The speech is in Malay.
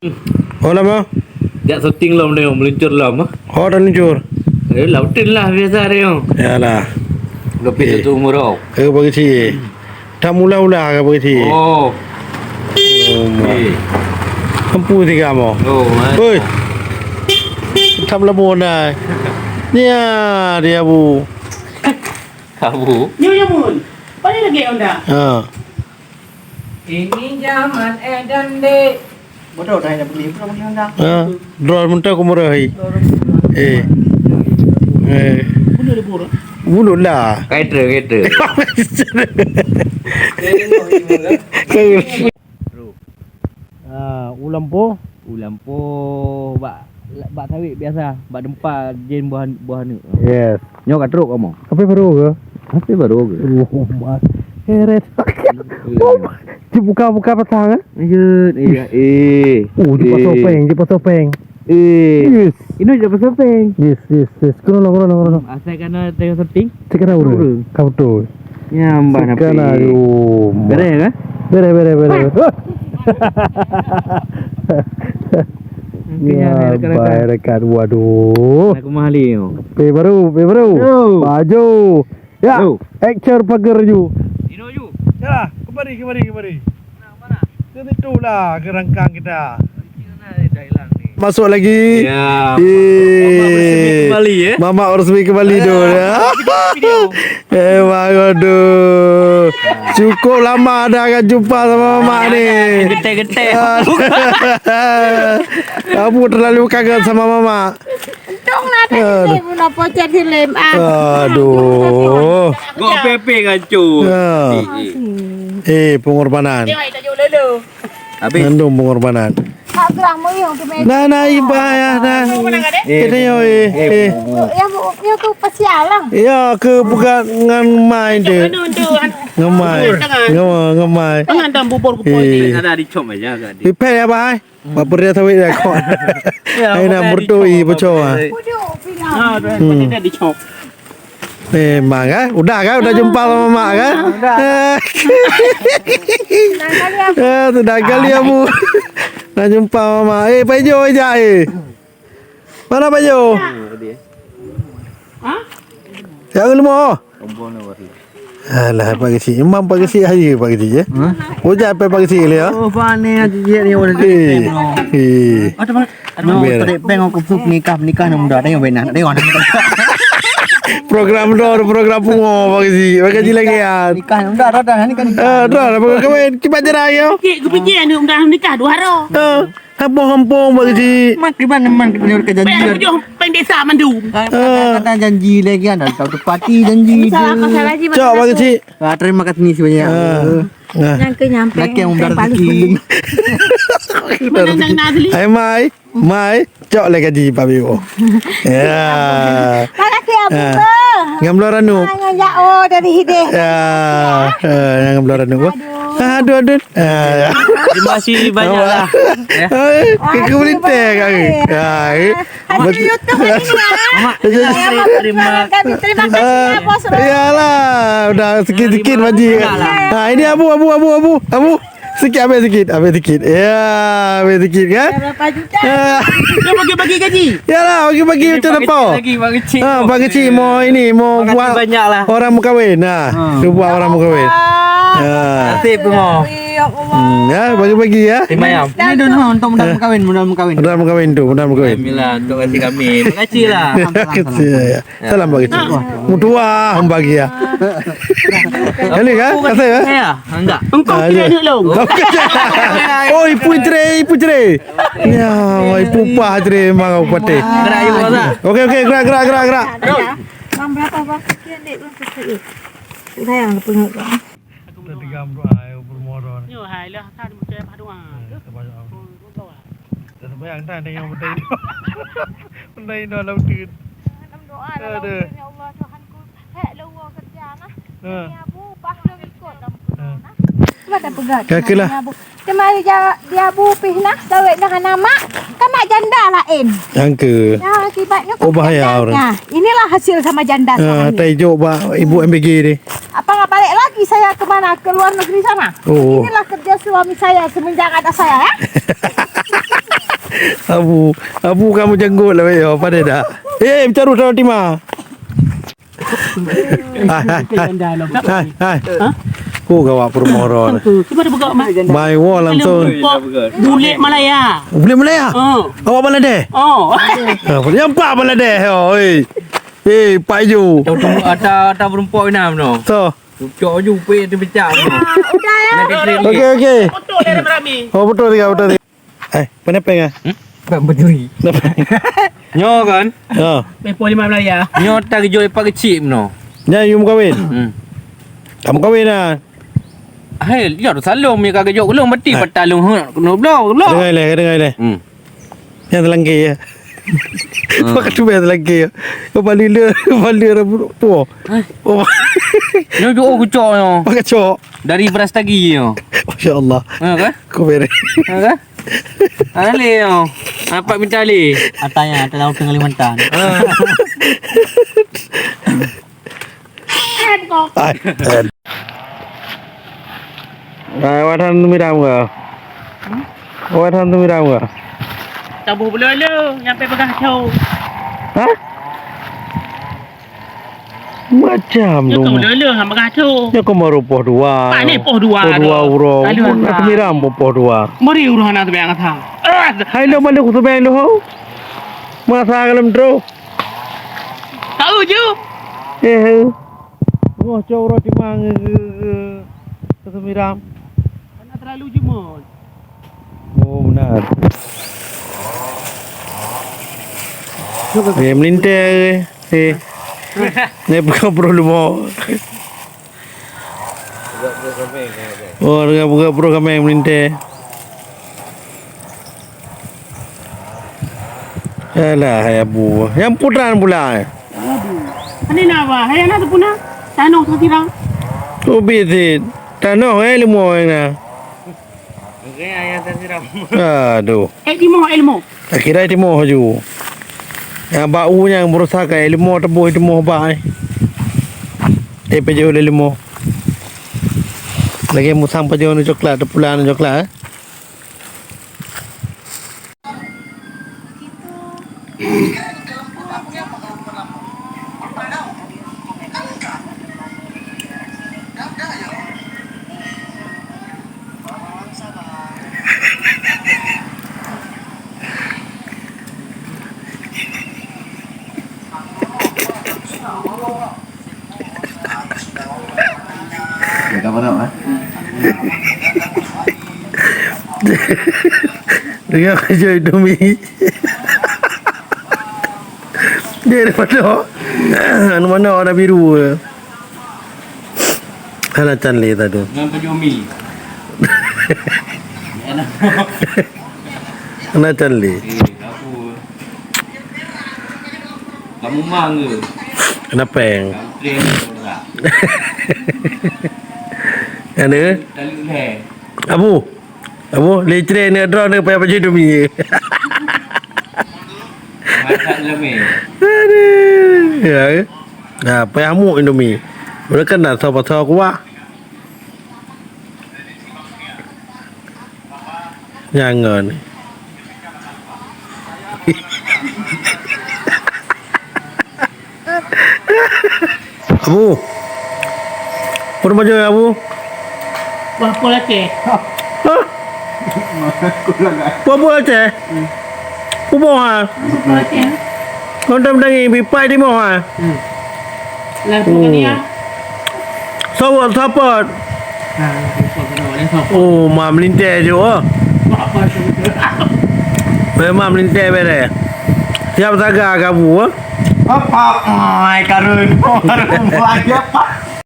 Oh lama? Jak syuting lah dia meluncur lah mah. Oh dah luncur. Lautin lah biasa dia. Yalah. Lebih tu umur kau. Ke bagi si. Dah mula-mula ke bagi si. Oh. Kampu si kamu. Oh. Oi. Tham la buồn này. Nia dia bu. Kamu. Nyonya mun. Paling lagi onda. Ini zaman edan dek. Bodoh dah nak beli berapa beli onda. Drone muntah ku murah hai. Bunuh dia buruk. Bunuh lah. Kaiter. Ulam po. Ulam po bak sawit biasa, bak dempar jen buah ni. Yes. Nyo kat truk kamu. Apa baru ke? Apa baru ke? Oh, mas. Heret. Buka petang Iya. di pasar topeng. Yes. Ini je pasal peng. Yes. Kono. Asal kana tengok syuting. Sekarang urus. Kau tu. Nyambah napi. Sekarang aduh. Bere kan? Bere. Ya, bayar dekat. Waduh. Aku mahali yo. Pe baru. Baju. Ya. Actor pagar ju. Ino ju. Ya, kembali. Mana? Ke situ lah ke rangkang kita. Dah hilang ni. Masuk lagi. Ya. Kembali ya. Mama resmi kembali tu ya. Waduh. Cukup lama dah kan jumpa sama mama ni. Getek. Kamu terlalu kangen sama mama. Untung lah tadi guna pocet hilim. Aduh. Go pepe kancu. Pengorbanan. Tengok tak jauh dulu. Habis. Ngandung pengorbanan. Tak terang muyung tu meja. Nah, iba ya dah. Kita yo Ya tu pasial lah. Ya ke bukan ngamai dia. Ngamai. Jangan dah bubur ku poi. Ada dicom aja kan. Pipet ya bai. Apa dia tahu dia kau. Ai nak berdoi bocor. Bodoh bilang. Dia dicop. Memang kan? Udah jumpa sama mak kan? Sudah kali abu. Dah jumpa mama. Pak Jo aja Mana Pak Jo? Yang lima. Alah pagi si. Imam pagi si hari pagi si ya. Ojak apa pagi si ya? Oh, pane aja ni orang ni. No, tadi peng aku sup nikah nak muda tengok benar. Tengok. Program pungo pagi si. Pagi si lagi ya. Nikah dah ni kan. Dah kawin kibat jerai yo. Ku fikir ni dah nikah 2 hari. Kampung pagi si. Mak kiban man ke janji. Aku jauh peng desa mandu. Kata janji lagi kan. Tahu tepati janji. Salah je. Cok pagi si. Terima kasih ni sebanyak. Yang ke nyampe. Laki yang umbar rezeki. Hai Mai, cok le gaji Pak Bibo. Ya. Makasih Abu. Ngamlo ranu. Ngajak dari hideh. Ya. Ngamlo ranu. Aduh. Terima kasih banyaklah. Aku beli teh kami. Ada YouTube ini ya. Terima kasih bos. Iyalah, udah sikit-sikit baji. Nah, ini abu. Sikit. Ya, habis sikit kan? Berapa juta? Dia bagi gaji. Yalah, bagi macam apa? Bagi cik. Bagi cik mau buat banyaklah. orang mau kahwin. Dia buat orang mau kahwin. Terima pengoh. Ya, bagi-bagi ya. Terima ayam. Ini dono untuk mudah berkahwin. Mudah berkahwin. Alhamdulillah untuk kasih kami. Terima kasih lah. Ya. Salam bagi cik. Mutua bagi ya. Kali kan? Kata ya? Ya, enggak. Engkau kira ni long. Oh, ipu cerai. Ya, ipu pah cerai mang pate. Gerak ayu masa. Okey, gerak. Mam berapa waktu sekian dek belum selesai. Sayang pengak. Tadi gambar ayo bermoron. Yo hai lah than một chơi 2 Dah bayang dah yang betul. Benda ini lalu tin. Dalam doa dalam ya Allah Tuhanku. Luar kerja nah. Ini Abu paham ikut dalam nah. Ada pegat. Kakelah. Kemari dia Abu pih nah sawit dengan nama kan mak janda lain. Yang ke. Ya akibatnya Oh bahaya orang. Inilah hasil sama janda sekarang. Tai jok ba ibu MBG ni. Apa enggak balik lagi pergi saya ke mana? Ke luar negeri sana. Oh. Inilah kerja suami saya semenjak ada saya ya. Abu kamu jenggot lah yo pada dah. Bercaru sama Tima. Hai. Ku gawa permoron. Cuba dia buka mak. Mai wo langsung. Bulik Malaya. Boleh Malaya? Oh. Awak Bangladesh? Oh. Yang Pak Bangladesh oi. Pak Ju. Ada perempuan enam no. So. Cok ju pe tu becak no. Udah ya. Okey. Foto dia rame-rame. Oh betul tiga. Penepeng ah. Pak berduri. Nyo kan? Ha. Mepo lima Malaya. Nyo tak jual pak kecil no. Ya, you kahwin. Kamu kahwin ah. Hai, dia tu salung mi kagak jok long mati patalung no blok. Dengar le. Yang telangki ya. Pakai tu yang telangki ya. Kau balik tu. Oh. Nyo jo ku cok no. Pakai cok. Dari beras tagi yo. Masya-Allah. Ha kan? Kau beri. Ha kan? Ale yo. Apa minta ali? Atanya dalam Kalimantan. Awak than tu miram ke? Awak than tu miram ke? Tabuh belolo nyampe pegah cau. Ha? Macam Dia tu. kau belolo hang pegah cau. Nya kau maru poh dua. Pak ni poh dua. Poh dua euro. Lalu Nak miram poh dua. Mari uruhan nak bayang thang. Hai lo mana ku tu bang lo. Masa kalam tro. Tahu je. Oh, cau roti mang ke miram. Nak terlalu jemur. Oh, benar. Melintang ni bukan perlu mau. Oh, bukan perlu kami melintang. Alah, hai abu. Yang putran pula. Ani nawa, hai anak tu puna. Tanong sa tirang. Oh, bisit. Tanah ilmu yang na. Okey, ayah tersiram. Aduh. Di mo ilmu. Akhirnya itu mau ju. Yang bau yang berusaha ke ilmu tebu itu mau baik. Pejo ilmu. Lagi musang pejo ni coklat, pulaan coklat. Dengan kerja Indomie. Dia daripada mana warna biru. Ana canli tadi. Dengan baju mi. Ana canli. Aku. Kamu mangga. Ana peng. Train. Ana Tali le. Abu, lecre ni draw ni payah baju Indomie. Masak leme. Aduh. Ya. Nah, payah mu Indomie. Mereka nak sahabat-sahabat kuah. Jangan. Abu. Pun baju Abu. Wah, pola ke. Hah? Apa aja? Apa ha? Pola ke. Kau dah mendengi bipai di mana? Lalu ni ya. Support. Oh, mam lintai je oh. Mam lintai bere. Siap saga kamu ah? Apa? Ai karun. Buat apa?